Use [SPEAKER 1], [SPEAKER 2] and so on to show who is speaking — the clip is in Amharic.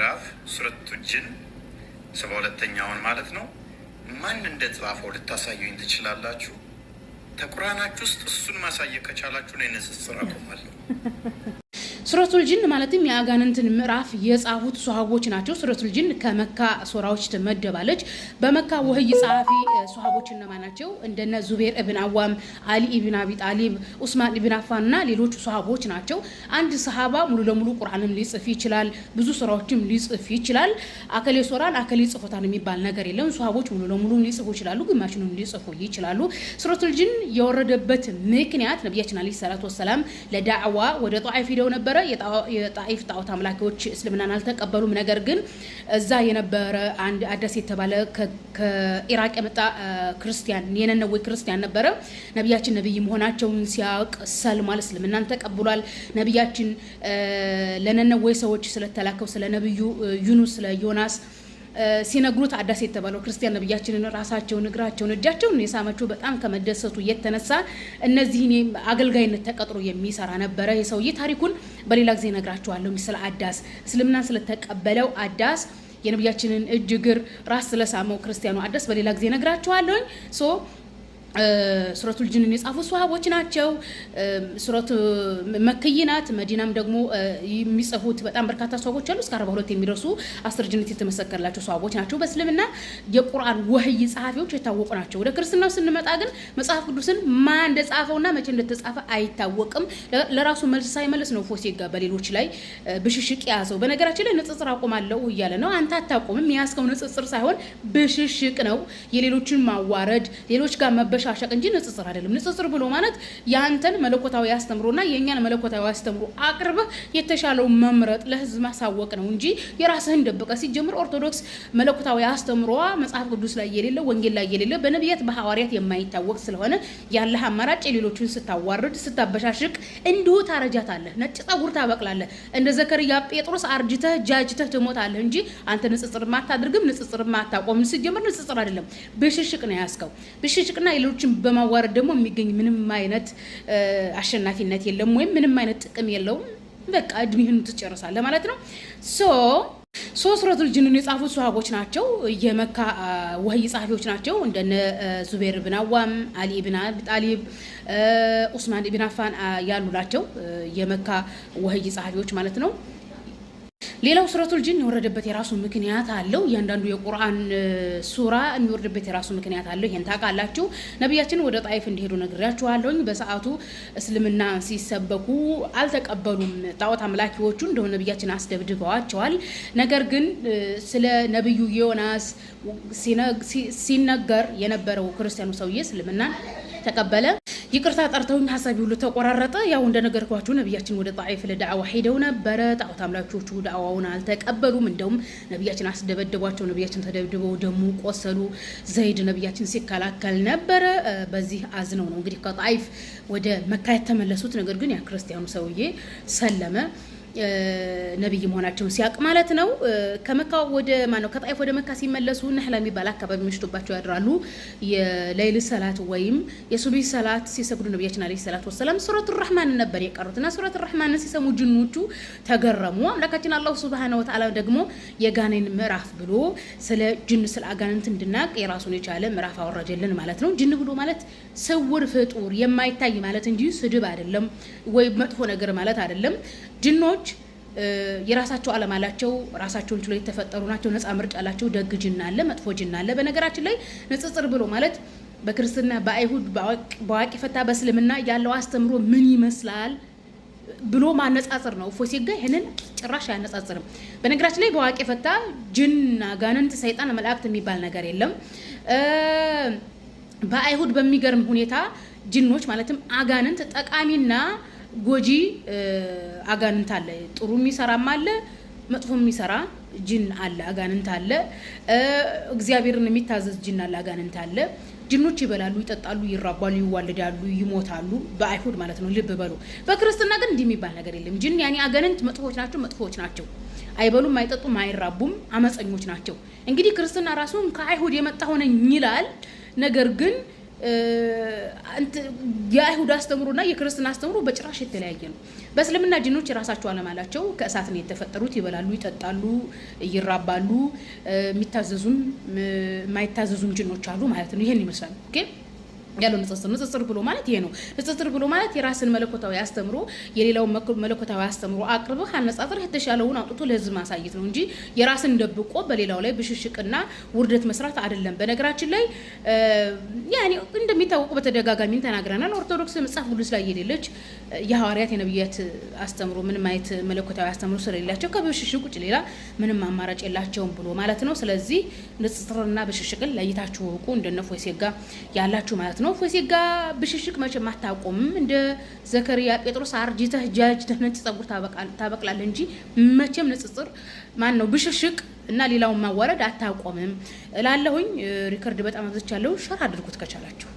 [SPEAKER 1] ምዕራፍ ሱረቱ ጅን 72ኛውን ማለት ነው። ማን እንደጻፈው ልታሳዩኝ ትችላላችሁ? ተቁርአናችሁ ውስጥ እሱን ማሳየት ከቻላችሁ ነው ንጽጽር አቆማለሁ።
[SPEAKER 2] ሱረቱል ጂን ማለትም የአጋንንትን ምዕራፍ የጻፉት ሱሐቦች ናቸው። ሱረቱል ጂን ከመካ ሱራዎች ትመደባለች። በመካ ወህይ ጸሐፊ ሱሐቦች እነማን ናቸው? እንደነ ዙቤር ኢብን አዋም፣ አሊ ኢብን አቢ ጣሊብ፣ ኡስማን ኢብን አፋን እና ሌሎች ሱሐቦች ናቸው። አንድ ሰሃባ ሙሉ ለሙሉ ቁርአንም ሊጽፍ ይችላል፣ ብዙ ሱራዎችም ሊጽፍ ይችላል። አከሌ ሱራን አከሌ ጽፎታል የሚባል ነገር የለም። ሱሐቦች ሙሉ ለሙሉ ሊጽፉ ይችላሉ፣ ግማሹንም ሊጽፉ ይችላሉ። ሱረቱል ጂን የወረደበት ምክንያት ነብያችን አለይሂ ሰላቱ ወሰላም ለዳዕዋ ወደ ጣኢፍ ሄደው ነበር። የጣኢፍ ጣዖት አምላኪዎች እስልምናን አልተቀበሉም። ነገር ግን እዛ የነበረ አንድ አዳስ የተባለ ከኢራቅ የመጣ ክርስቲያን የነነዌ ክርስቲያን ነበረ። ነብያችን ነብይ መሆናቸውን ሲያውቅ ሰልሟል፣ እስልምናን ተቀብሏል። ነብያችን ለነነዌ ሰዎች ስለተላከው ስለ ነብዩ ዩኑስ ስለ ዮናስ ሲነግሩት አዳስ የተባለው ክርስቲያን ነብያችንን ራሳቸውን እግራቸውን እጃቸውን የሳመችው በጣም ከመደሰቱ የተነሳ እነዚህን አገልጋይነት ተቀጥሮ የሚሰራ ነበረ። የሰውዬ ታሪኩን በሌላ ጊዜ ነግራችኋለሁ። ስለ አዳስ እስልምናን ስለተቀበለው አዳስ የነብያችንን እጅ እግር ራስ ስለሳመው ክርስቲያኑ አዳስ በሌላ ጊዜ ነግራችኋለሁ። ሱረቱል ጂንን የጻፉ ሱሐቦች ናቸው። ሱረቱ መክይናት መዲናም ደግሞ የሚጽፉት በጣም በርካታ ሱሐቦች አሉ። እስከ 42 የሚደርሱ 10 ጅነት የተመሰከረላቸው ሱሐቦች ናቸው። በእስልምና የቁርአን ወህይ ጸሐፊዎች የታወቁ ናቸው። ወደ ክርስትናው ስንመጣ ግን መጽሐፍ ቅዱስን ማን እንደጻፈውና መቼ እንደተጻፈ አይታወቅም። ለራሱ መልስ ሳይመልስ ነው ፎሴጋ በሌሎች ላይ ብሽሽቅ ያዘው። በነገራችን ላይ ንጽጽር አቆማለሁ እያለ ነው። አንተ አታቆምም። ያስከው ንጽጽር ሳይሆን ብሽሽቅ ነው። የሌሎችን ማዋረድ ሌሎች ጋር መበሻሸቅ እንጂ ንጽጽር አይደለም። ንጽጽር ብሎ ማለት ያንተን መለኮታዊ አስተምሮና የኛን መለኮታዊ አስተምሮ አቅርበህ የተሻለው መምረጥ ለህዝብ ማሳወቅ ነው እንጂ የራስህን ደብቀ ሲጀምር ኦርቶዶክስ መለኮታዊ አስተምሮዋ መጽሐፍ ቅዱስ ላይ የሌለ ወንጌል ላይ የሌለ በነቢያት በሐዋርያት የማይታወቅ ስለሆነ ያለህ አማራጭ ሌሎችን ስታዋርድ ስታበሻሽቅ እንዲሁ ታረጃታለህ፣ ነጭ ጸጉር ታበቅላለህ። እንደ ዘከርያ ጴጥሮስ አርጅተህ ጃጅተህ ትሞታለህ እንጂ አንተ ንጽጽር ማታደርግም፣ ንጽጽር ማታቆም። ሲጀምር ንጽጽር አይደለም ብሽሽቅ ነው ያስከው። ብሽሽቅና ሌሎችን በማዋረድ ደግሞ የሚገኝ ምንም አይነት አሸናፊነት የለም ወይም ምንም አይነት ጥቅም የለውም። በቃ እድሜህን ትጨርሳለህ ማለት ነው። ሱረቱል ጂንን የጻፉት ሱሐቦች ናቸው። የመካ ወህይ ጸሐፊዎች ናቸው። እንደነ ዙቤር ኢብን አዋም፣ አሊ ኢብን አቢ ጣሊብ፣ ኡስማን ኢብን አፋን ያሉ ናቸው። የመካ ወህይ ጸሐፊዎች ማለት ነው። ሌላው ሱረቱል ጂን የወረደበት የራሱ ምክንያት አለው። እያንዳንዱ የቁርአን ሱራ የሚወርድበት የራሱ ምክንያት አለው። ይሄን ታውቃላችሁ። ነብያችን ወደ ጣኢፍ እንዲሄዱ ነግሬያችኋለሁ። በሰዓቱ እስልምና ሲሰበኩ አልተቀበሉም። ጣዖት አምላኪዎቹ እንደሆነ ነብያችን አስደብድበዋቸዋል። ነገር ግን ስለ ነብዩ ዮናስ ሲነገር የነበረው ክርስቲያኑ ሰውዬ እስልምናን ተቀበለ። ይቅርታ ጠርተውኝ ሐሳቢ ሁሉ ተቆራረጠ። ያው እንደነገርኳችሁ ነብያችን ወደ ጣኢፍ ለዳዕዋ ሄደው ነበረ። ጣዖት አምላኪዎቹ ዳዕዋውን አልተቀበሉም። እንደውም ነብያችን አስደበደቧቸው። ነብያችን ተደብድበው ደሙ ቆሰሉ። ዘይድ ነብያችን ሲከላከል ነበረ። በዚህ አዝነው ነው እንግዲህ ከጣኢፍ ወደ መካ የተመለሱት። ነገር ግን ያ ክርስቲያኑ ሰውዬ ሰለመ። ነብይ መሆናቸውን ሲያቅ ማለት ነው። ከመካ ወደ ማነው ከጣይፍ ወደ መካ ሲመለሱ ነህላ የሚባል አካባቢ መሽቶባቸው ያድራሉ። የሌሊት ሰላት ወይም የሱብሂ ሰላት ሲሰግዱ ነብያችን አለይሂ ሰላቱ ወሰለም ሱረቱ ረህማን ነበር የቀሩትና ሱረቱ ረህማን ሲሰሙ ጅኖቹ ተገረሙ። አምላካችን አላህ ሱብሃነሁ ወተዓላ ደግሞ የጋኔን ምዕራፍ ብሎ ስለ ጅን ስለ አጋንንት እንድናቅ የራሱን የቻለ ምዕራፍ አወረደልን ማለት ነው። ጅን ብሎ ማለት ስውር ፍጡር የማይታይ ማለት እንጂ ስድብ አይደለም ወይ መጥፎ ነገር ማለት አይደለም። ጅኖች የራሳቸው ዓለም አላቸው። ራሳቸውን ችሎ የተፈጠሩ ናቸው። ነፃ ምርጫ አላቸው። ደግ ጅን አለ፣ መጥፎ ጅን አለ። በነገራችን ላይ ንጽጽር ብሎ ማለት በክርስትና በአይሁድ በዋቂ ፈታ በእስልምና ያለው አስተምሮ ምን ይመስላል ብሎ ማነጻጽር ነው። ፎሲጋ ይሄንን ጭራሽ አያነጻጽርም። በነገራችን ላይ በዋቂ ፈታ ጅን፣ አጋንንት፣ ሰይጣን፣ መላእክት የሚባል ነገር የለም። በአይሁድ በሚገርም ሁኔታ ጅኖች ማለትም አጋንንት ጠቃሚና ጎጂ አጋንንት አለ። ጥሩ የሚሰራም አለ፣ መጥፎ የሚሰራ ጅን አለ፣ አጋንንት አለ። እግዚአብሔርን የሚታዘዝ ጅን አለ፣ አጋንንት አለ። ጅኖች ይበላሉ፣ ይጠጣሉ፣ ይራባሉ፣ ይዋልዳሉ፣ ይሞታሉ። በአይሁድ ማለት ነው። ልብ በሉ። በክርስትና ግን እንዲህ የሚባል ነገር የለም። ጅን ያኔ አጋንንት መጥፎች ናቸው። አይበሉም፣ አይጠጡም፣ አይራቡም፣ አመፀኞች ናቸው። እንግዲህ ክርስትና ራሱን ከአይሁድ የመጣ ሆነኝ ይላል። ነገር ግን የአይሁድ አስተምሮና የክርስትና አስተምሮ በጭራሽ የተለያየ ነው። በእስልምና ጂኖች የራሳቸው ዓለም አላቸው። ከእሳት ነው የተፈጠሩት። ይበላሉ፣ ይጠጣሉ፣ ይራባሉ። የሚታዘዙም የማይታዘዙም ጂኖች አሉ ማለት ነው። ይሄን ይመስላል ግን ያለው ንጽጽር ብሎ ማለት ይሄ ነው። ንጽጽር ብሎ ማለት የራስን መለኮታዊ አስተምሮ የሌላውን መለኮታዊ አስተምሮ አቅርበህ አነጻጽረህ የተሻለውን አውጥቶ ለህዝብ ማሳየት ነው እንጂ የራስን ደብቆ በሌላው ላይ ብሽሽቅና ውርደት መስራት አይደለም። በነገራችን ላይ ያኔ እንደሚታወቁ በተደጋጋሚ ተናግረናል። ኦርቶዶክስ መጽሐፍ ቅዱስ ላይ የሌለች የሐዋርያት የነብያት አስተምሮ ምንም አይነት መለኮታዊ አስተምሮ ስለሌላቸው ከብሽሽቅ ውጭ ሌላ ምንም አማራጭ የላቸውም ብሎ ማለት ነው። ስለዚህ ንጽጽርና ብሽሽቅን ለይታችሁ ወቁ። እንደነ ፎሴጋ ያላችሁ ማለት ነው። ፎሴጋ ብሽሽቅ መቼም አታቆምም። እንደ ዘከሪያ ጴጥሮስ አርጅተህ ጃጅተህ ነጭ ጸጉር ታበቅላለህ እንጂ መቼም ንጽጽር ነው ብሽሽቅ እና ሌላውን ማዋረድ አታቆምም እላለሁኝ። ሪከርድ በጣም አብዝቻለሁ። ሸር አድርጉት ከቻላችሁ።